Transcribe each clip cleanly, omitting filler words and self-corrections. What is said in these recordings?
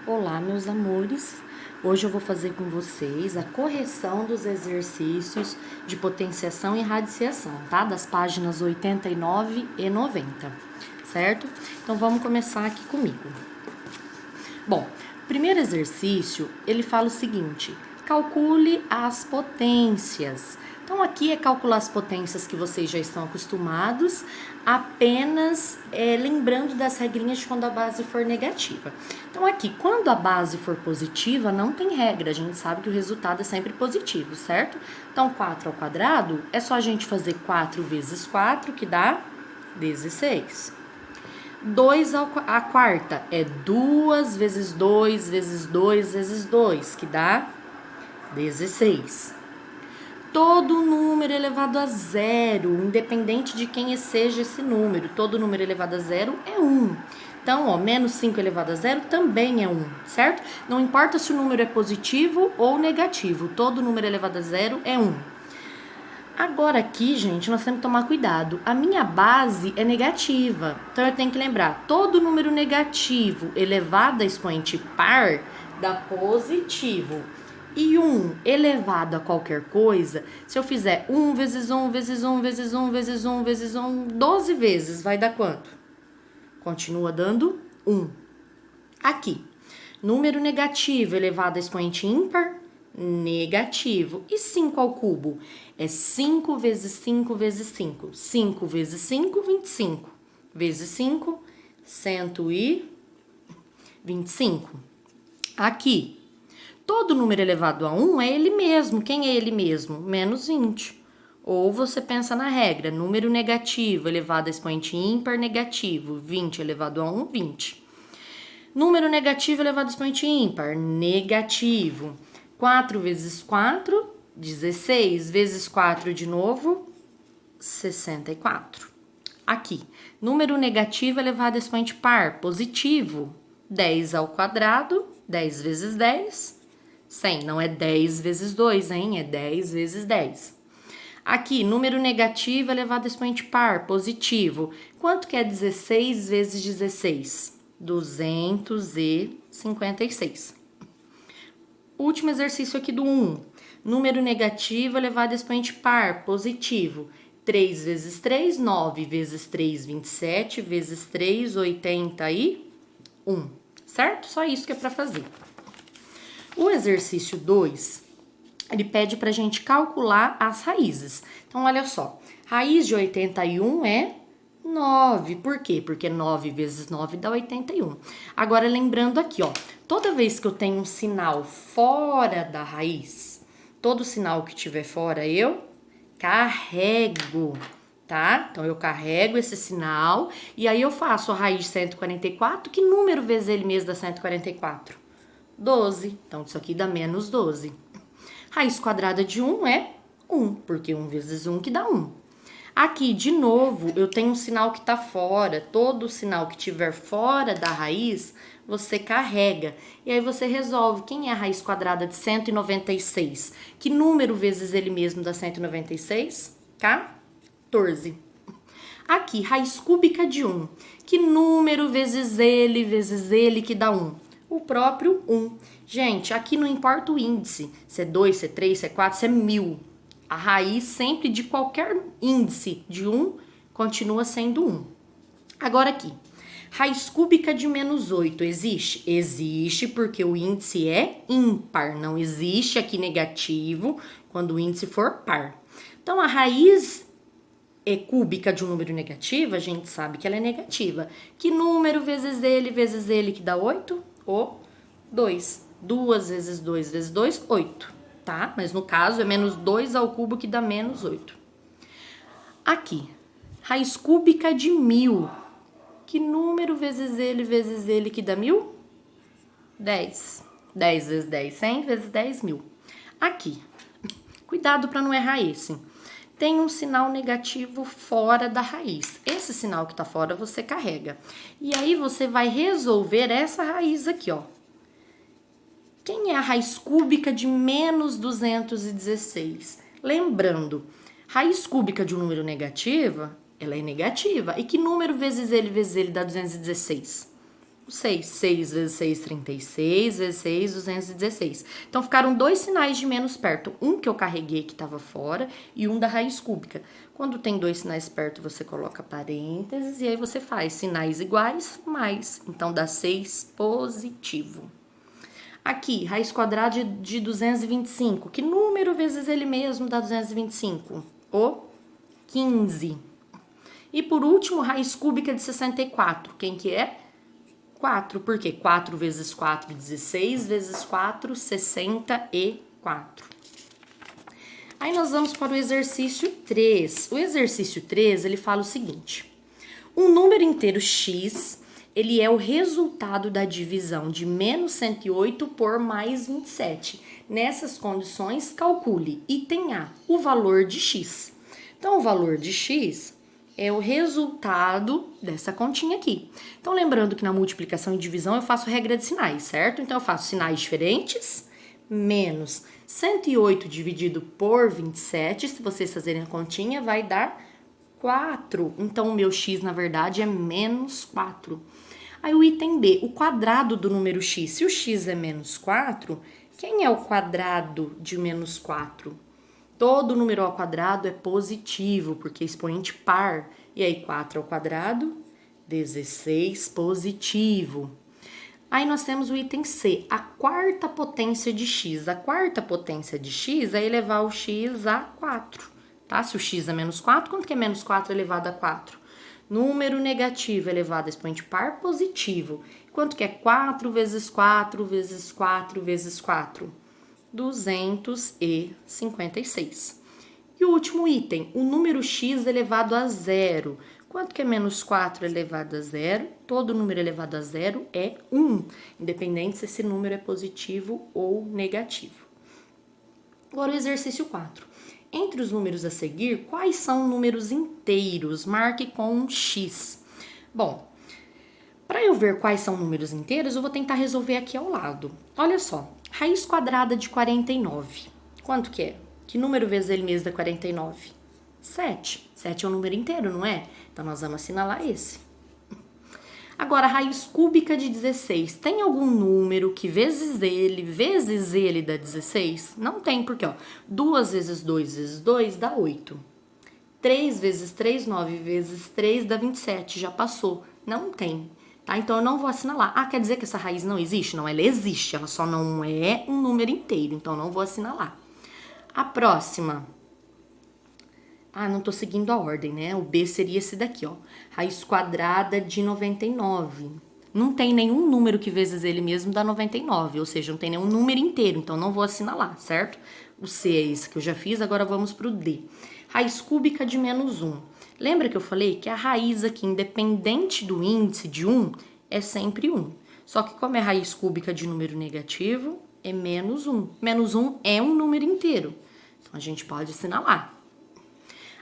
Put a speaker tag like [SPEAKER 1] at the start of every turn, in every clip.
[SPEAKER 1] Olá, meus amores! Hoje eu vou fazer com vocês a correção dos exercícios de potenciação e radiciação, tá? Das páginas 89 e 90, certo? Então vamos começar aqui comigo. Bom, o primeiro exercício, ele fala o seguinte: calcule as potências. Então aqui é calcular as potências que vocês já estão acostumados, apenas lembrando das regrinhas de quando a base for negativa. Então aqui, quando a base for positiva, não tem regra, a gente sabe que o resultado é sempre positivo, certo? Então 4 ao quadrado é só a gente fazer 4 vezes 4, que dá 16. 2 à quarta é 2 vezes 2 vezes 2 vezes 2, que dá 16. Todo número elevado a zero, independente de quem seja esse número, todo número elevado a zero é 1. Então, ó, menos 5 elevado a zero também é 1, certo? Não importa se o número é positivo ou negativo, todo número elevado a zero é 1. Agora aqui, gente, nós temos que tomar cuidado. A minha base é negativa, então eu tenho que lembrar, todo número negativo elevado a expoente par dá positivo. E 1 elevado a qualquer coisa, se eu fizer 1 vezes 1 vezes 1 vezes 1 vezes 1 vezes 1, 12 vezes, vai dar quanto? Continua dando 1. Aqui, número negativo elevado a expoente ímpar, negativo. E 5 ao cubo? É 5 vezes 5 vezes 5. 5 vezes 5, 25. Vezes 5, 125. Aqui, todo número elevado a 1 é ele mesmo. Quem é ele mesmo? Menos 20. Ou você pensa na regra, número negativo elevado a expoente ímpar, negativo. 20 elevado a 1, 20. Número negativo elevado a expoente ímpar, negativo. 4 vezes 4, 16. Vezes 4 de novo, 64. Aqui, número negativo elevado a expoente par, positivo. 10 ao quadrado, 10 vezes 10, 100. Não é 10 vezes 2, hein? É 10 vezes 10. Aqui, número negativo elevado a expoente par, positivo. Quanto que é 16 vezes 16? 256. Último exercício aqui do 1. Número negativo elevado a expoente par, positivo. 3 vezes 3, 9 vezes 3, 27, vezes 3, 81. Certo? Só isso que é para fazer. O exercício 2, ele pede para a gente calcular as raízes. Então, olha só. Raiz de 81 é 9. Por quê? Porque 9 vezes 9 dá 81. Agora, lembrando aqui, ó. Toda vez que eu tenho um sinal fora da raiz, todo sinal que tiver fora, eu carrego, tá? Então, eu carrego esse sinal e aí eu faço a raiz de 144. Que número vezes ele mesmo dá 144? 12. Então, isso aqui dá menos 12. Raiz quadrada de 1 é 1, porque 1 vezes 1 que dá 1. Aqui, de novo, eu tenho um sinal que está fora. Todo sinal que tiver fora da raiz, você carrega. E aí você resolve. Quem é a raiz quadrada de 196? Que número vezes ele mesmo dá 196? 14. Aqui, raiz cúbica de 1. Que número vezes ele que dá 1? O próprio 1. Gente, aqui não importa o índice. Se é 2, se é 3, se é 4, se é 1000. A raiz sempre de qualquer índice de 1 continua sendo 1. Agora aqui, raiz cúbica de menos 8 existe? Existe porque o índice é ímpar, não existe aqui negativo quando o índice for par. Então, a raiz cúbica de um número negativo, a gente sabe que ela é negativa. Que número vezes ele que dá 8? O 2. 2 vezes 2 vezes 2, 8. Tá? Mas no caso é menos 2 ao cubo que dá menos 8. Aqui, raiz cúbica de 1000. Que número vezes ele que dá 1000? 10. 10 vezes 10, 100 vezes 10, 1000. Aqui, cuidado para não errar esse. Tem um sinal negativo fora da raiz. Esse sinal que tá fora você carrega. E aí você vai resolver essa raiz aqui, ó. Quem é a raiz cúbica de menos 216? Lembrando, raiz cúbica de um número negativa, ela é negativa. E que número vezes ele dá 216? o 6. 6 vezes 6, 36, vezes 6, 216. Então, ficaram dois sinais de menos perto. Um que eu carreguei que estava fora e um da raiz cúbica. Quando tem dois sinais perto, você coloca parênteses e aí você faz sinais iguais mais. Então, dá 6 positivo. Aqui, raiz quadrada de 225. Que número vezes ele mesmo dá 225? O 15. E por último, raiz cúbica de 64. Quem que é? 4. Por quê? 4 vezes 4, 16 vezes 4, 64. Aí nós vamos para o exercício 3. O exercício 3, ele fala o seguinte. Um número inteiro x, ele é o resultado da divisão de menos 108 por mais 27. Nessas condições, calcule item A, o valor de x. Então, o valor de x é o resultado dessa continha aqui. Então, lembrando que na multiplicação e divisão eu faço regra de sinais, certo? Então, eu faço sinais diferentes, menos 108 dividido por 27, se vocês fazerem a continha, vai dar 4. Então, o meu x, na verdade, é menos 4. Aí, o item B, o quadrado do número x. Se o x é menos 4, quem é o quadrado de menos 4? Todo número ao quadrado é positivo, porque é expoente par. E aí, 4 ao quadrado, 16 positivo. Aí, nós temos o item C, a quarta potência de x. A quarta potência de x é elevar o x a 4, tá? Se o x é menos 4, quanto que é menos 4 elevado a 4? Número negativo elevado a expoente par positivo. Quanto que é 4 vezes 4 vezes 4 vezes 4? 256. E o último item, o número x elevado a zero. Quanto que é menos 4 elevado a zero? Todo número elevado a zero é 1, independente se esse número é positivo ou negativo. Agora o exercício 4. Entre os números a seguir, quais são números inteiros? Marque com um x. Bom, para eu ver quais são números inteiros, eu vou tentar resolver aqui ao lado. Olha só, raiz quadrada de 49. Quanto que é? Que número vezes ele mesmo dá 49? 7. 7 é um número inteiro, não é? Então, nós vamos assinalar esse. Agora, raiz cúbica de 16. Tem algum número que vezes ele dá 16? Não tem, porque, ó, 2 vezes 2 vezes 2 dá 8. 3 vezes 3, 9 vezes 3 dá 27. Já passou. Não tem. Tá? Então, eu não vou assinalar. Ah, quer dizer que essa raiz não existe? Não, ela existe. Ela só não é um número inteiro. Então, não vou assinalar. A próxima. Ah, não tô seguindo a ordem, né? O B seria esse daqui, ó. Raiz quadrada de 99. Não tem nenhum número que vezes ele mesmo dá 99. Ou seja, não tem nenhum número inteiro. Então, não vou assinalar, certo? O C é esse que eu já fiz. Agora, vamos pro D. Raiz cúbica de menos 1. Lembra que eu falei que a raiz aqui, independente do índice de 1, é sempre 1. Só que como é raiz cúbica de número negativo, é menos 1. Menos 1 é um número inteiro. Então, a gente pode assinalar.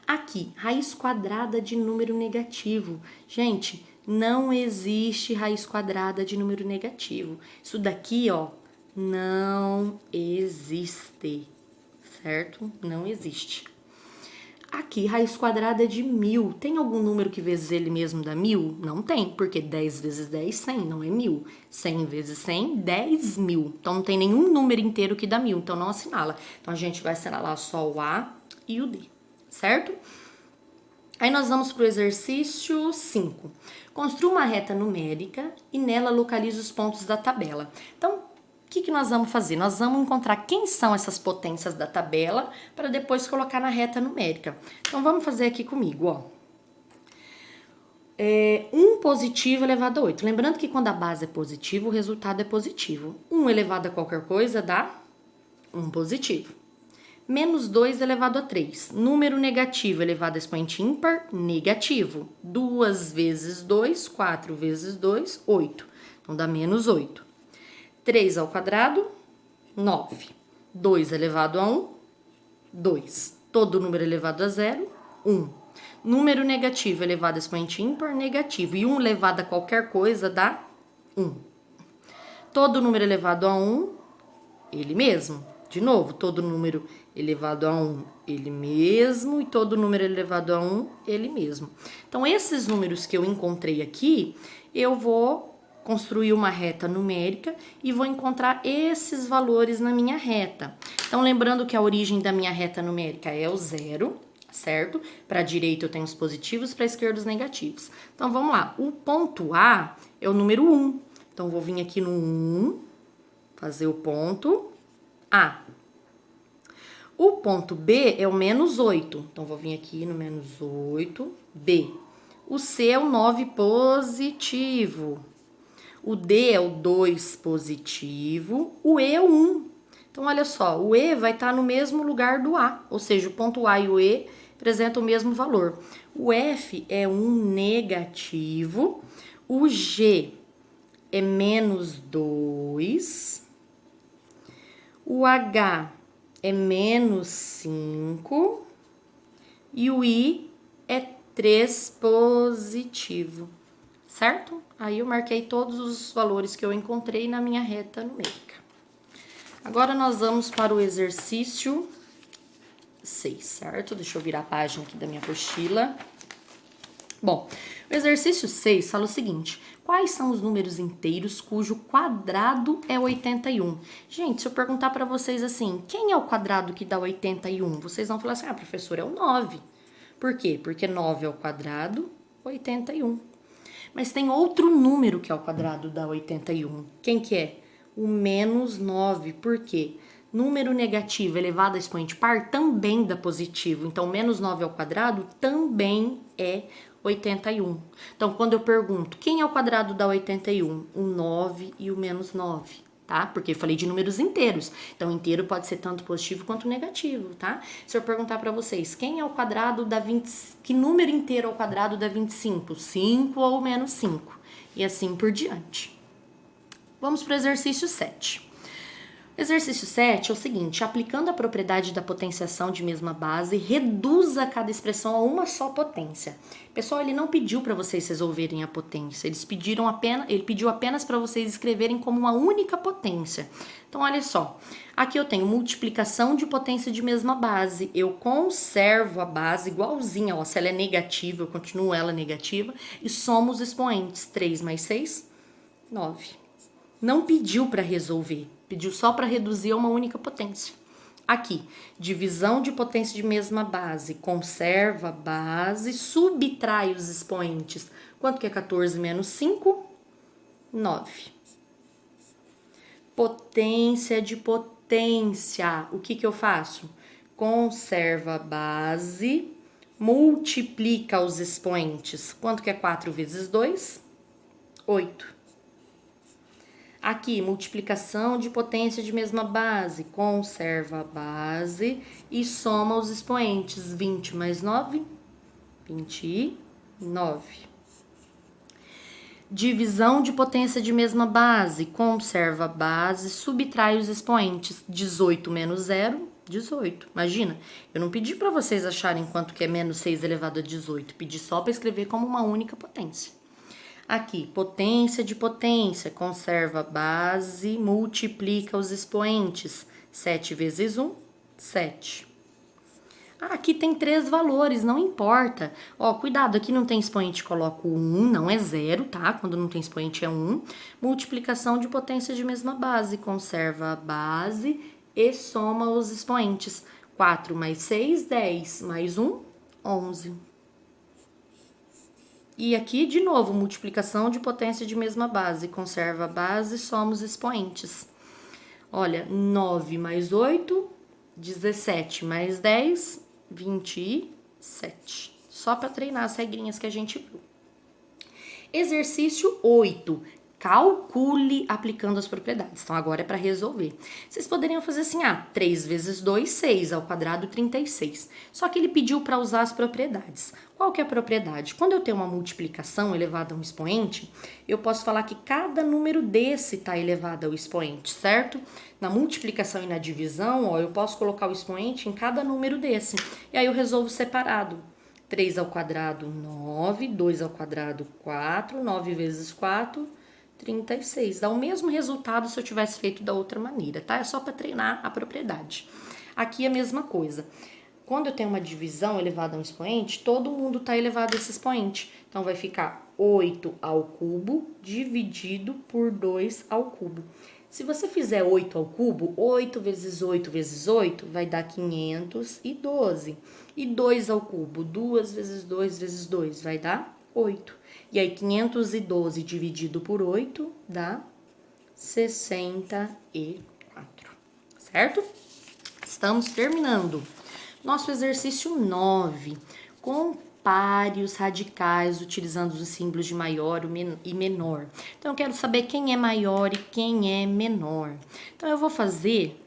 [SPEAKER 1] Aqui, raiz quadrada de número negativo. Gente, não existe raiz quadrada de número negativo. Isso daqui, ó, não existe, certo? Não existe. Aqui, raiz quadrada de 1000. Tem algum número que vezes ele mesmo dá 1000? Não tem, porque 10 vezes 10, 100, não é 1000. 100 vezes 100, 10.000. Então, não tem nenhum número inteiro que dá 1000, então não assinala. Então, a gente vai assinalar só o A e o D, certo? Aí, nós vamos para o exercício 5. Construa uma reta numérica e nela localize os pontos da tabela. Então, o que nós vamos fazer? Nós vamos encontrar quem são essas potências da tabela para depois colocar na reta numérica. Então, vamos fazer aqui comigo, ó. 1 positivo elevado a 8. Lembrando que quando a base é positiva, o resultado é positivo. 1 elevado a qualquer coisa dá 1 positivo. Menos 2 elevado a 3. Número negativo elevado a expoente ímpar, negativo. 2 vezes 2, 4 vezes 2, 8. Então, dá menos 8. 3 ao quadrado, 9. 2 elevado a 1, 2. Todo número elevado a 0, 1. Número negativo elevado a expoente ímpar, negativo. E 1 elevado a qualquer coisa dá 1. Todo número elevado a 1, ele mesmo. De novo, todo número elevado a 1, ele mesmo. E todo número elevado a 1, ele mesmo. Então, esses números que eu encontrei aqui, eu vou construir uma reta numérica e vou encontrar esses valores na minha reta. Então, lembrando que a origem da minha reta numérica é o 0, certo? Para a direita eu tenho os positivos, para a esquerda os negativos. Então, vamos lá. O ponto A é o número 1. Então, vou vir aqui no 1, fazer o ponto A. O ponto B é o menos 8. Então, vou vir aqui no menos 8, B. O C é o 9 positivo. O D é o 2 positivo. O E é o 1. Então, olha só, o E vai estar no mesmo lugar do A. Ou seja, o ponto A e o E apresentam o mesmo valor. O F é um negativo. O G é menos 2. O H é menos 5 e o I é 3 positivo, certo? Aí eu marquei todos os valores que eu encontrei na minha reta numérica. Agora nós vamos para o exercício 6, certo? Deixa eu virar a página aqui da minha apostila. Bom, o exercício 6 fala o seguinte: quais são os números inteiros cujo quadrado é 81? Gente, se eu perguntar para vocês assim, quem é o quadrado que dá 81? Vocês vão falar assim, professor, é o 9. Por quê? Porque 9 é o quadrado, 81. Mas tem outro número que é o quadrado da 81. Quem que é? O menos 9. Por quê? Número negativo elevado a expoente par também dá positivo. Então, menos 9 ao quadrado também é 81. Então, quando eu pergunto quem é o quadrado da 81? O 9 e o menos 9, tá? Porque eu falei de números inteiros. Então, inteiro pode ser tanto positivo quanto negativo, tá? Se eu perguntar para vocês, quem é o quadrado da 20... Que número inteiro é o quadrado da 25? 5 ou menos 5? E assim por diante. Vamos para o exercício 7. Exercício 7 é o seguinte: aplicando a propriedade da potenciação de mesma base, reduza cada expressão a uma só potência. Pessoal, ele não pediu para vocês resolverem a potência, ele pediu apenas para vocês escreverem como uma única potência. Então, olha só, aqui eu tenho multiplicação de potência de mesma base, eu conservo a base igualzinha, ó, se ela é negativa, eu continuo ela negativa, e somo os expoentes, 3 mais 6, 9. Não pediu para resolver. Pediu só para reduzir a uma única potência. Aqui, divisão de potência de mesma base. Conserva a base, subtrai os expoentes. Quanto que é 14 menos 5? 9. Potência de potência. O que eu faço? Conserva a base, multiplica os expoentes. Quanto que é 4 vezes 2? 8. Aqui, multiplicação de potência de mesma base, conserva a base e soma os expoentes. 20 mais 9, 29. Divisão de potência de mesma base, conserva a base, subtrai os expoentes. 18 menos 0, 18. Imagina, eu não pedi para vocês acharem quanto que é menos 6 elevado a 18, pedi só para escrever como uma única potência. Aqui, potência de potência, conserva a base, multiplica os expoentes. 7 vezes 1, 7. Aqui tem 3 valores, não importa. Ó, cuidado, aqui não tem expoente, coloco 1, não é 0, tá? Quando não tem expoente é 1. Multiplicação de potência de mesma base, conserva a base e soma os expoentes. 4 mais 6, 10, mais 1, 11. E aqui, de novo, multiplicação de potência de mesma base. Conserva a base, soma os expoentes. Olha, 9 mais 8, 17 mais 10, 27. Só para treinar as regrinhas que a gente viu. Exercício 8. Calcule aplicando as propriedades. Então, agora é para resolver. Vocês poderiam fazer assim, 3 vezes 2, 6, ao quadrado, 36. Só que ele pediu para usar as propriedades. Qual que é a propriedade? Quando eu tenho uma multiplicação elevada a um expoente, eu posso falar que cada número desse está elevado ao expoente, certo? Na multiplicação e na divisão, ó, eu posso colocar o expoente em cada número desse. E aí eu resolvo separado. 3 ao quadrado, 9, 2 ao quadrado, 4, 9 vezes 4, 36. Dá o mesmo resultado se eu tivesse feito da outra maneira, tá? É só para treinar a propriedade. Aqui é a mesma coisa. Quando eu tenho uma divisão elevada a um expoente, todo mundo está elevado a esse expoente. Então, vai ficar 8 ao cubo dividido por 2 ao cubo. Se você fizer 8 ao cubo, 8 vezes 8 vezes 8 vai dar 512. E 2 ao cubo, 2 vezes 2 vezes 2 vai dar 8. E aí, 512 dividido por 8 dá 64, certo? Estamos terminando. Nosso exercício 9. Compare os radicais utilizando os símbolos de maior e menor. Então, eu quero saber quem é maior e quem é menor. Então, eu vou fazer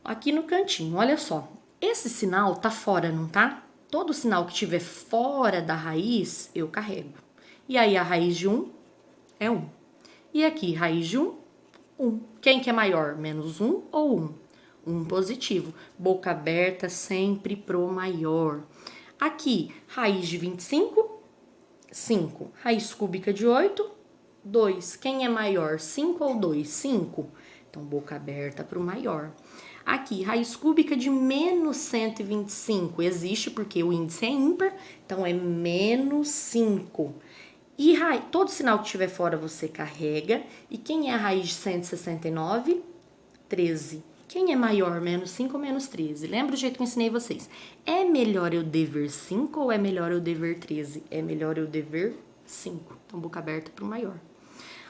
[SPEAKER 1] aqui no cantinho, olha só. Esse sinal tá fora, não tá? Todo sinal que estiver fora da raiz, eu carrego. E aí, a raiz de 1 é 1. E aqui, raiz de 1, 1. Quem que é maior? Menos 1 ou 1? 1 positivo. Boca aberta sempre pro maior. Aqui, raiz de 25, 5. Raiz cúbica de 8, 2. Quem é maior, 5 ou 2? 5. Então, boca aberta pro maior. Aqui, raiz cúbica de menos 125. Existe porque o índice é ímpar, então é menos 5. E todo sinal que estiver fora você carrega. E quem é a raiz de 169? 13. Quem é maior, menos 5 ou menos 13? Lembra o jeito que eu ensinei vocês? É melhor eu dever 5 ou é melhor eu dever 13? É melhor eu dever 5. Então, boca aberta para o maior.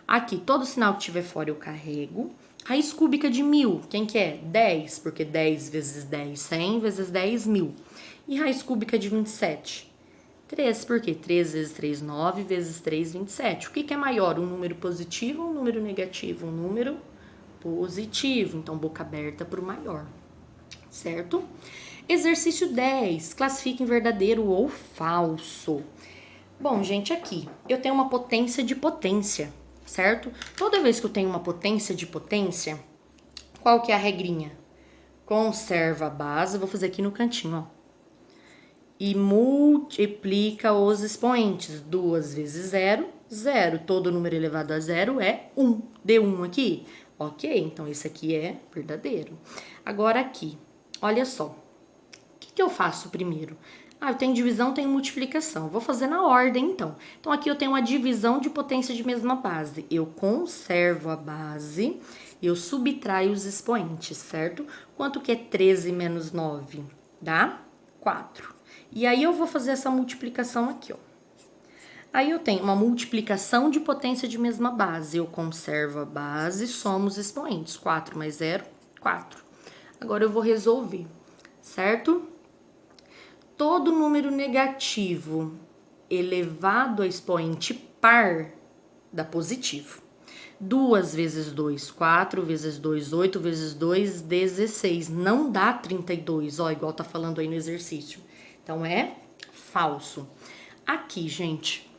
[SPEAKER 1] Aqui, todo sinal que estiver fora eu carrego. Raiz cúbica de 1000, quem que é? 10, porque 10 vezes 10, 100 vezes 10, 1000. E raiz cúbica de 27? 3, por quê? 3 vezes 3, 9 vezes 3, 27. O que é maior, um número positivo ou um número negativo? Um número positivo, então boca aberta para o maior, certo? Exercício 10, classifique em verdadeiro ou falso. Bom, gente, aqui eu tenho uma potência de potência, certo? Toda vez que eu tenho uma potência de potência, qual que é a regrinha? Conserva a base, vou fazer aqui no cantinho, ó. E multiplica os expoentes. 2 vezes 0, 0. Todo número elevado a 0 é 1. Deu 1 aqui? Ok, então esse aqui é verdadeiro. Agora aqui, olha só. O que eu faço primeiro? Eu tenho divisão, tenho multiplicação. Vou fazer na ordem, então. Então, aqui eu tenho uma divisão de potência de mesma base. Eu conservo a base, eu subtraio os expoentes, certo? Quanto que é 13 menos 9? Dá 4. E aí, eu vou fazer essa multiplicação aqui, ó. Aí, eu tenho uma multiplicação de potência de mesma base. Eu conservo a base, somo os expoentes. 4 mais 0, 4. Agora, eu vou resolver, certo? Todo número negativo elevado a expoente par dá positivo. 2 vezes 2, 4 vezes 2, 8 vezes 2, 16. Não dá 32, ó, igual tá falando aí no exercício. Então, é falso. Aqui, gente,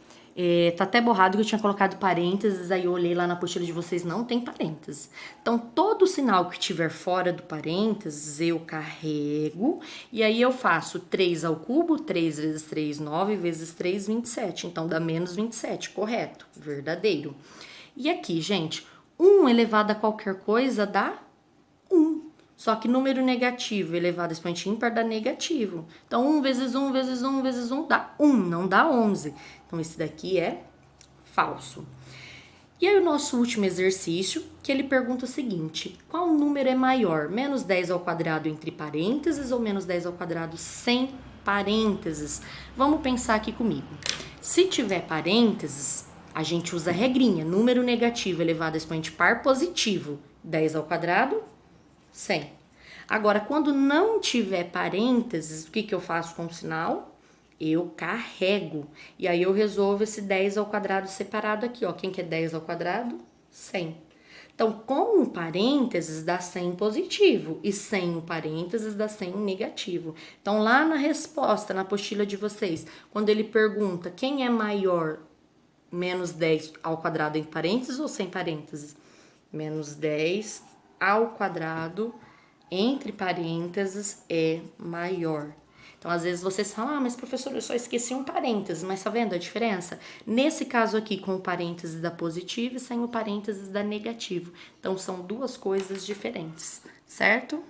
[SPEAKER 1] tá até borrado que eu tinha colocado parênteses, aí eu olhei lá na apostila de vocês, não tem parênteses. Então, todo sinal que estiver fora do parênteses, eu carrego, e aí eu faço 3 ao cubo, 3 vezes 3, 9 vezes 3, 27. Então, dá menos 27, correto, verdadeiro. E aqui, gente, 1 elevado a qualquer coisa dá 1. Só que número negativo elevado a expoente ímpar dá negativo. Então, 1 vezes 1 vezes 1 vezes 1 dá 1, não dá 11. Então, esse daqui é falso. E aí, o nosso último exercício, que ele pergunta o seguinte: qual número é maior? Menos 10 ao quadrado entre parênteses ou menos 10 ao quadrado sem parênteses? Vamos pensar aqui comigo. Se tiver parênteses, a gente usa a regrinha. Número negativo elevado a expoente par positivo. 10 ao quadrado, 100. Agora, quando não tiver parênteses, o que eu faço com o sinal? Eu carrego. E aí, eu resolvo esse 10 ao quadrado separado aqui, ó. Quem que é 10 ao quadrado? 100. Então, com o parênteses dá 100 positivo e sem o parênteses dá 100 negativo. Então, lá na resposta, na apostila de vocês, quando ele pergunta quem é maior, menos 10 ao quadrado em parênteses ou sem parênteses? Menos 10 ao quadrado entre parênteses é maior. Então, às vezes vocês falam, mas professor, eu só esqueci um parênteses, mas tá vendo a diferença? Nesse caso aqui, com o parênteses dá positivo e sem o parênteses dá negativo. Então, são duas coisas diferentes, certo?